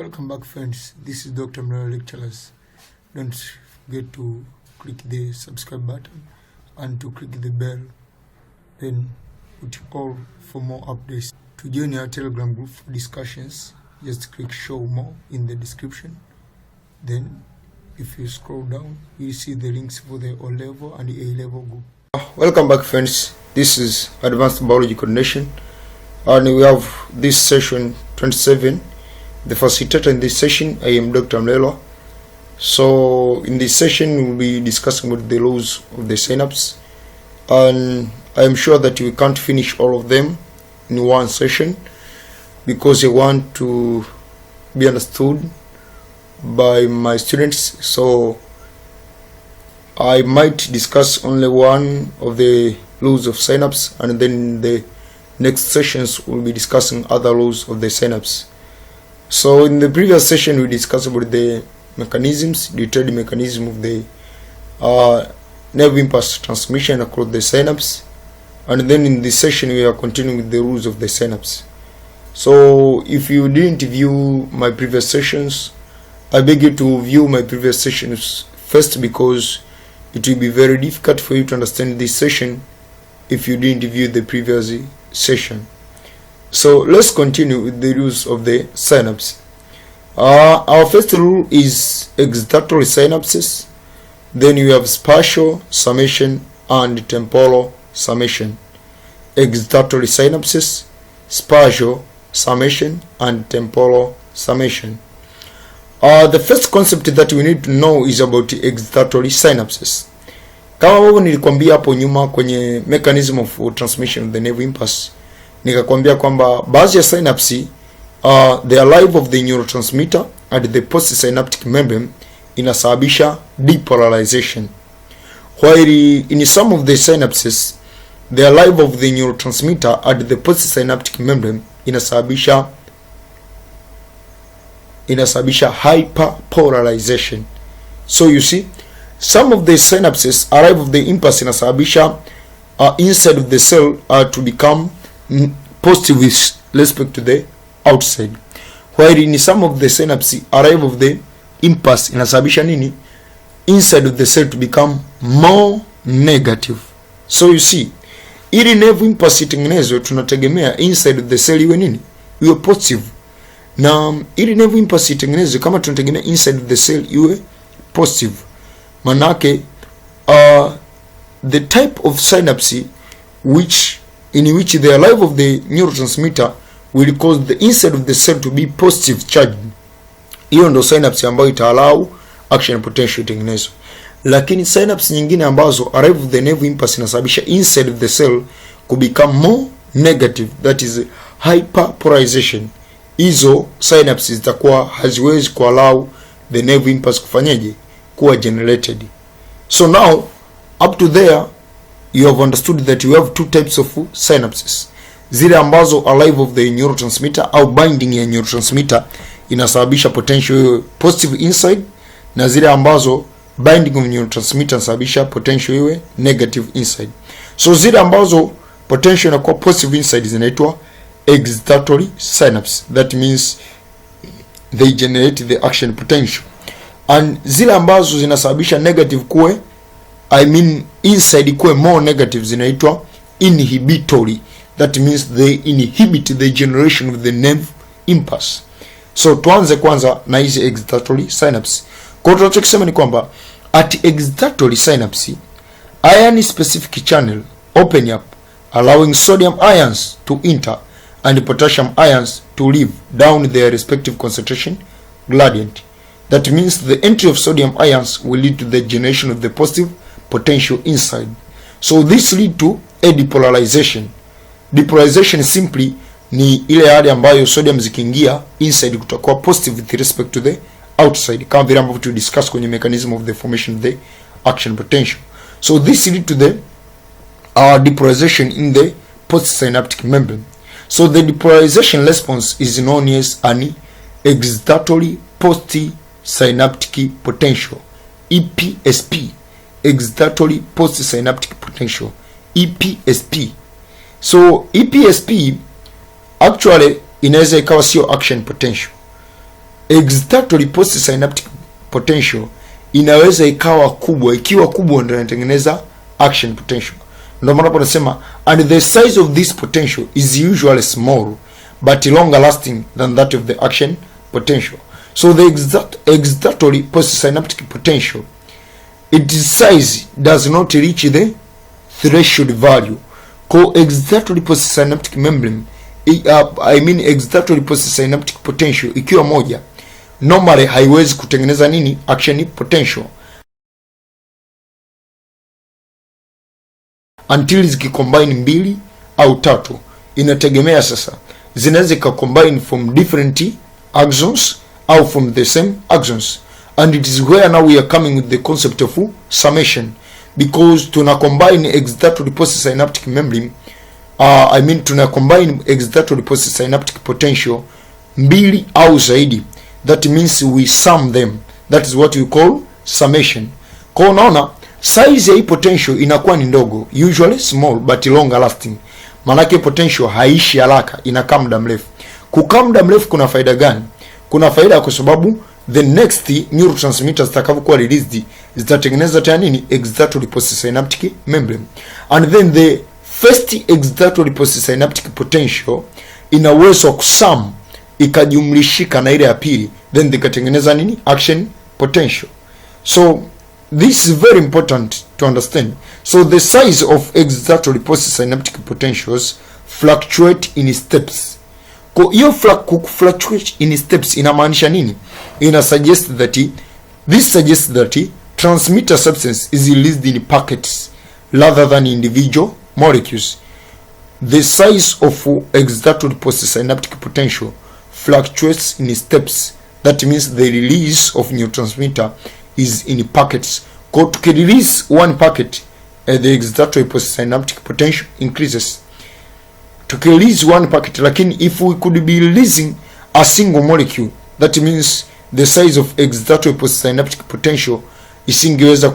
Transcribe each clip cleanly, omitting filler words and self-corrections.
Welcome back, friends. This is Dr. Mlelwa Lecturers. Don't forget to click the subscribe button and to click the bell, then put all for more updates. To join our Telegram group for discussions, just click show more in the description. Then if you scroll down, you see the links for the O-level and the A-level group. Welcome back, friends. This is Advanced Biology Coordination, and we have this session 27. The facilitator in this session, I am Dr. Mlelwa. So in this session we'll be discussing about the laws of the synapse, and I am sure that we can't finish all of them in one session because I want to be understood by my students. So I might discuss only one of the laws of synapse, and then in the next sessions we'll be discussing other laws of the synapse. So in the previous session we discussed about the mechanisms, detailed mechanism of the nerve impulse transmission across the synapse, and then in this session we are continuing with the rules of the synapse. So if you didn't view my previous sessions, I beg you to view my previous sessions first, because it will be very difficult for you to understand this session if you didn't view the previous session. So let's continue with the rules of the synapse. Our first rule is excitatory synapses. Then you have spatial, summation, and temporal summation. Excitatory synapses, spatial, summation, and temporal summation. The first concept that we need to know is about the excitatory synapses. Kama wewe nilikwambia hapo nyuma kwenye mechanism of transmission of the nerve impulse, nikakwambia kwamba baadhi ya synapse the arrival of the neurotransmitter at the postsynaptic membrane inasababisha depolarization, while in some of the synapses the arrival of the neurotransmitter at the postsynaptic membrane inasababisha hyperpolarization. So you see, some of the synapses arrive of the impulse inasababisha inside of the cell to become positive with respect to the outside, while in some of the synapse arrive of the impulse inasababisha nini, inside of the cell to become more negative. So you see, ili nerve impulse itengenezwe tunategemea inside of the cell iwe nini, iwe positive, na ili nerve impulse itengenezwe kama tunategemea inside of the cell iwe positive, manake the type of synapse in which the arrival of the neurotransmitter will cause the inside of the cell to be positive charged, hiyo ndo synapse ambayo itaallow action potential itengenezwe. Lakini synapse nyingine ambazo arrival of the nerve impulse inasababisha inside of the cell to become more negative, that is hyperpolarization, hizo synapses zitakuwa haziwezi kuallow the nerve impulse kufanyaje, kuwa generated. So now up to there you have understood that you have two types of synapses: zile ambazo arrival of the neurotransmitter au binding ya neurotransmitter inasababisha potential positive inside, na zile ambazo binding of neurotransmitter inasababisha potential iwe negative inside. So zile ambazo potential inakuwa positive inside zinaitwa excitatory synapse, that means they generate the action potential, and zile ambazo zinasababisha negative kuwe, inside kuwe more negative, zinaitwa inhibitory, that means they inhibit the generation of the nerve impulse. So tuanze kwanza na hizi excitatory synapse. Kwa tunachokisema ni kwamba at excitatory synapse, ion specific channel open up, allowing sodium ions to enter and potassium ions to leave down their respective concentration gradient. That means the entry of sodium ions will lead to the generation of the positive potential inside. So this lead to a depolarization. Depolarization simply ni ile hali ambayo sodium zikiingia inside kutakuwa positive with respect to the outside, kama vile ambavyo tu discuss kwenye mechanism of the formation of the action potential. So this lead to the depolarization in the postsynaptic membrane. So the depolarization response is known as an excitatory postsynaptic potential, EPSP, excitatory postsynaptic potential, EPSP. So EPSP actually inaweza ikawa sio action potential, excitatory postsynaptic potential inaweza ikawa kubwa. Ikiwa kubwa ndio inatengeneza action potential. Ndio maana tunasema and the size of this potential is usually small but longer lasting than that of the action potential. So the excitatory postsynaptic potential, its size does not reach the threshold value. Excitatory postsynaptic membrane, excitatory postsynaptic potential ikiwa moja, normally haiwezi kutengeneza nini? Action potential until zikicombine mbili au tatu. Inategemea sasa, zinaweza combine from different axons au from the same axons, and it is where now we are coming with the concept of summation, because tuna combine excitatory postsynaptic membrane, tuna combine excitatory postsynaptic potential mbili au zaidi. That means we sum them. That is what we call summation. Kwa unaona size ya hii potential inakuwa ni ndogo, usually small but longer lasting. Maanake potential haishi haraka, inakaa muda mrefu. Kukaa muda mrefu kuna faida gani? Kuna faida kwa sababu the next neurotransmitters zitakavyokuwa released zitatengeneza tena nini? Excitatory postsynaptic membrane. And then the first excitatory postsynaptic potential ina uwezo wa kusum ikajumlishika na ile ya pili, then zikatengeneza nini? Action potential. So this is very important to understand. So the size of excitatory postsynaptic potentials fluctuate in steps. Kwa hiyo fluctuate in steps inamaanisha nini? Ina suggest that transmitter substance is released in packets rather than individual molecules. The size of excitatory postsynaptic potential fluctuates in steps. That means the release of neurotransmitter is in packets. To release one packet, the excitatory postsynaptic potential increases. To release one packet, lakini if we could be releasing a single molecule, that means the size of excitatory postsynaptic potential isingeweza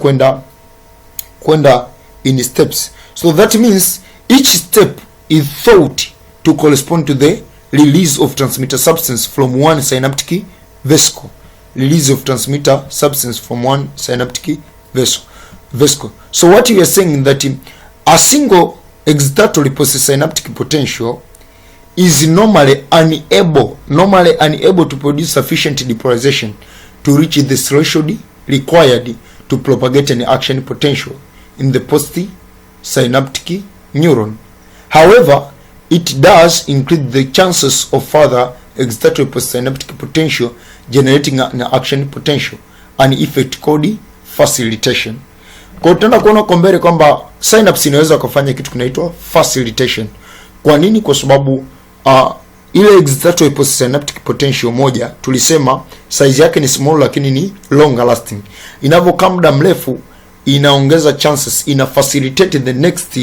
kwenda in steps. So that means each step is thought to correspond to the release of transmitter substance from one synaptic vesicle. Release of transmitter substance from one synaptic vesicle. So what we are saying that a single excitatory postsynaptic potential is normally unable to produce sufficient depolarization to reach the threshold required to propagate an action potential in the postsynaptic neuron. However, it does increase the chances of further excitatory postsynaptic potential generating an action potential, an effect called facilitation. Kwa tutaenda kuona kwa mbele kwamba synapse inaweza kufanya kitu kinaitwa facilitation. Kwa nini? Kwa sababu ile excitatory postsynaptic potential moja tulisema size yake ni small lakini ni longer lasting. Inavyokaa muda mrefu inaongeza chances, ina facilitate the next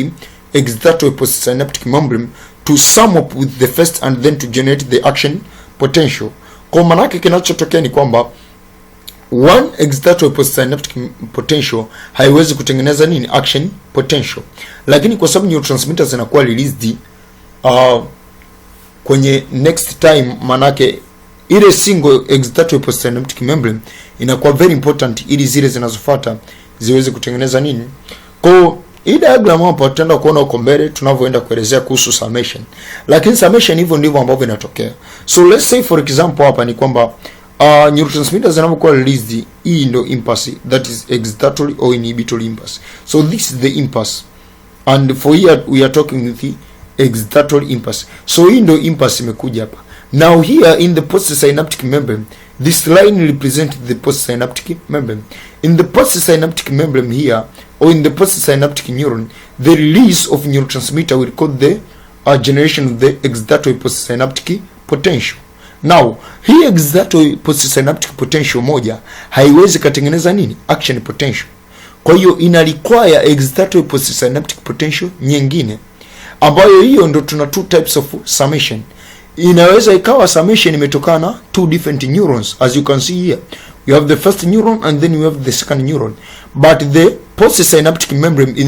excitatory postsynaptic membrane to sum up with the first and then to generate the action potential. Kwa maana yake kinachotokea ni kwamba one excitatory postsynaptic potential haiwezi kutengeneza nini? Action potential. Lakini kwa sababu neurotransmitters zinakuwa released kwenye next time, manake ile single excitatory postsynaptic membrane inakuwa very important ili zile zinazofuata ziweze kutengeneza nini. Kwa hii diagram hapa tutaenda kuona huko mbele tunavyoenda kuelezea kuhusu summation. Lakini summation hivyo ndivyo ambavyo inatokea. So let's say for example hapa ni kwamba neurotransmitters zinapokuwa released, hii ndio impulse, that is excitatory or inhibitory impulse. So this is the impulse, and for here we are talking with the excitatory impulse. So hii ndio impulse imekuja hapa. Now here in the postsynaptic membrane, this line represents the postsynaptic membrane. In the postsynaptic membrane here, or in the postsynaptic neuron, the release of neurotransmitter will cause the generation of the excitatory postsynaptic potential. Now hii excitatory postsynaptic potential moja haiwezi katengeneza nini? Action potential. Kwa hiyo ina require excitatory postsynaptic potential nyingine, ambayo hiyo ndo tuna two types of summation. Inaweza ikawa summation imetokana two different neurons, as you can see here. You have the first neuron and then you have the second neuron, but the postsynaptic membrane is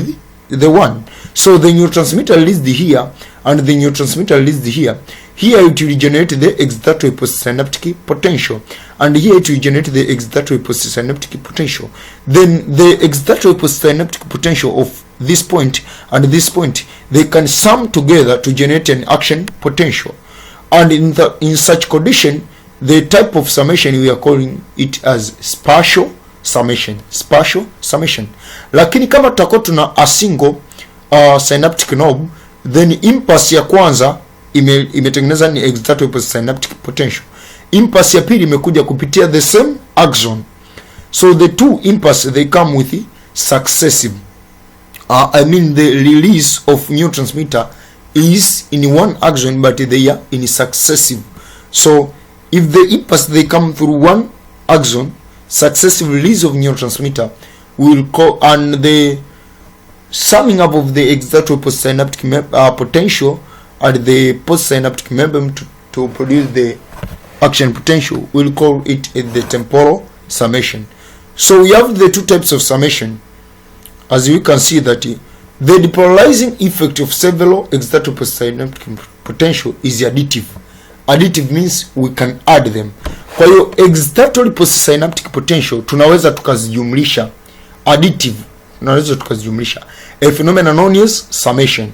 the one. So the neurotransmitter released here and the neurotransmitter released here here it will generate the excitatory postsynaptic potential, and here it will generate the excitatory postsynaptic potential. Then the excitatory postsynaptic potential of this point and this point, they can sum together to generate an action potential. And in such condition, the type of summation we are calling it as spatial summation. Spatial summation. Lakini kama tutakuwa tuna a single synaptic knob, then impulse ya kwanza imetengeneza ni excitatory postsynaptic potential. Impulse ya pili imekuja kupitia the same axon. So the two impulse, they come with successive. I mean the release of neurotransmitter is in one axon, but they are in successive. So if the impulse they come through one axon, successive release of neurotransmitter will call, and the summing up of the excitatory postsynaptic potential and the postsynaptic membrane to produce the action potential, will call it the temporal summation. So we have the two types of summation. As you can see that the depolarizing effect of several excitatory postsynaptic potential is additive. Additive means we can add them. Kwa hiyo excitatory postsynaptic potential tunaweza tukazijumlisha. Additive tunaweza tukazijumlisha. A phenomenon known as summation.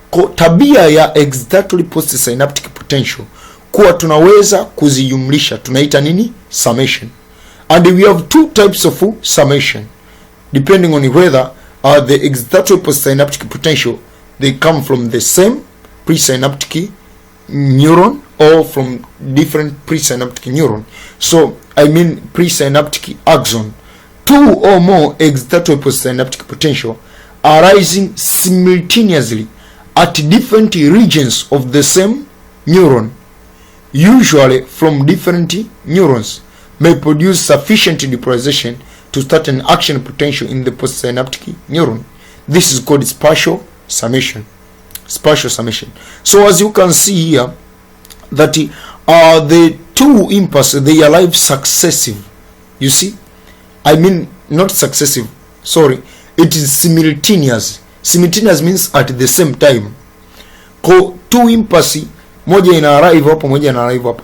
Kwa tabia ya excitatory postsynaptic potential kuwa tunaweza kuzijumlisha tunaita nini? Summation. And we have two types of summation depending on whether the excitatory postsynaptic potential they come from the same presynaptic neuron or from different presynaptic neuron. So I mean presynaptic axon. Two or more excitatory postsynaptic potential arising simultaneously at different regions of the same neuron, usually from different neurons, may produce sufficient depolarization to start an action potential in the postsynaptic neuron. This is called spatial summation. Spatial summation. So as you can see here, that the two impulses, they arrive successive. You see, I mean not successive, sorry, it is simultaneous. Simultaneous means at the same time. Kwa two impulses, moja ina arrive hapo, moja ina arrive hapo,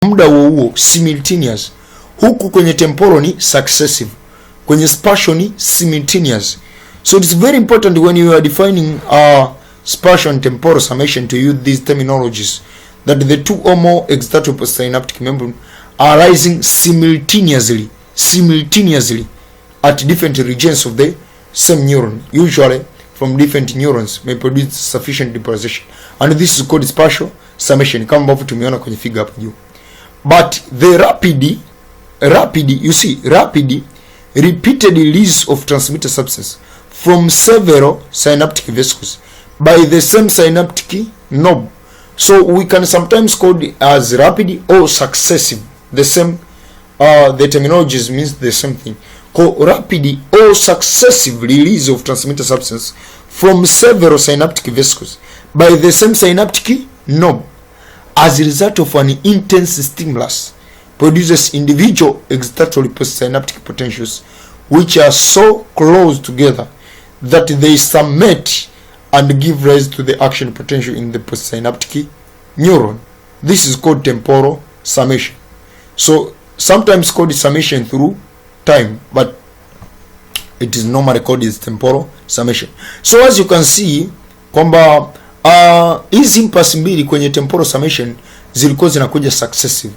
muda huo simultaneous. Huku kwenye temporal ni successive, kwenye spatial ni simultaneous. So it's very important when you are defining spatial and temporal summation to use these terminologies, that the two or more excitatory postsynaptic membrane are arising simultaneously at different regions of the same neuron, usually from different neurons, may produce sufficient depolarization, and this is called spatial summation, kama ambavyo tumeona kwenye figure hapo juu. But the rapid, you see, rapid repeated release of transmitter substance from several synaptic vesicles by the same synaptic knob. So we can sometimes call it as rapid or successive. The same, the terminologies means the same thing. Called rapid or successive release of transmitter substance from several synaptic vesicles by the same synaptic knob as a result of an intense stimulus produces individual excitatory postsynaptic potentials which are so close together that they summate and give rise to the action potential in the postsynaptic neuron. This is called temporal summation. So sometimes called summation through time, but it is normally called as temporal summation. So as you can see kwamba hizi impulse mbili kwenye temporal summation zilikuwa zinakuja successive.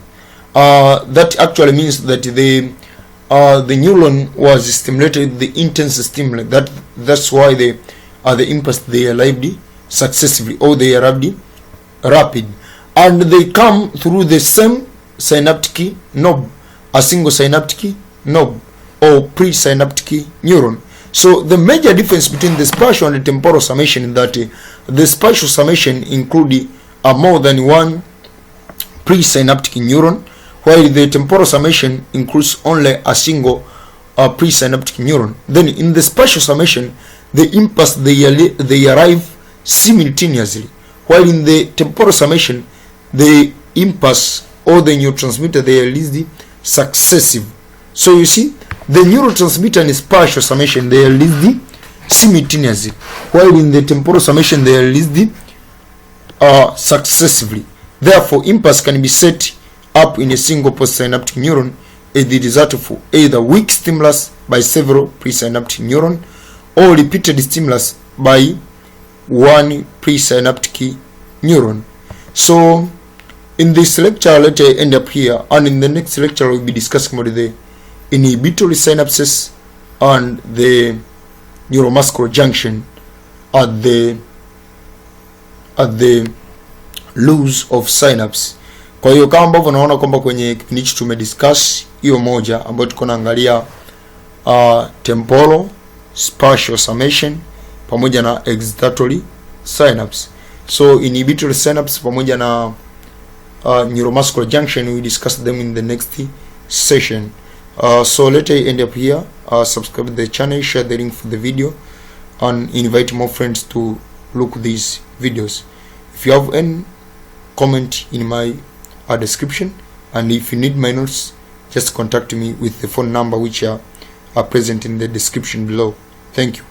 That actually means that the neuron was stimulated the intense stimulus. That's why the impulse they arrived successively, or they arrived rapid, and they come through the same synaptic knob, a single synaptic knob or presynaptic neuron. So the major difference between the spatial and the temporal summation is that the spatial summation include more than one presynaptic neuron, while the temporal summation includes only a single presynaptic neuron. Then in the spatial summation, the impulse they arrive simultaneously, while in the temporal summation, the impulse or the neurotransmitter they are released successive. So you see, the neurotransmitter in spatial summation they are released simultaneously, while in the temporal summation they are released successively. Therefore, impulse can be set up in a single postsynaptic neuron as the result of either weak stimulus by several presynaptic neurons or repeated stimulus by one presynaptic neuron. So in this lecture, let I end up here, and in the next lecture we'll be discussing about the inhibitory synapses and the neuromuscular junction at the loose of synapse. Kwa hiyo kama ambavyo naona kwamba kwenye kipindi hichi tumediscuss hiyo moja ambayo tuko naangalia temporal, spatial summation pamoja na excitatory synapse. So inhibitory synapse pamoja na neuromuscular junction, we discuss them in the next session. So let I end up here. Subscribe to the channel, share the link for the video, and invite more friends to look these videos. If you have any comment in my description, and if you need my notes, just contact me with the phone number which are present in the description below. Thank you.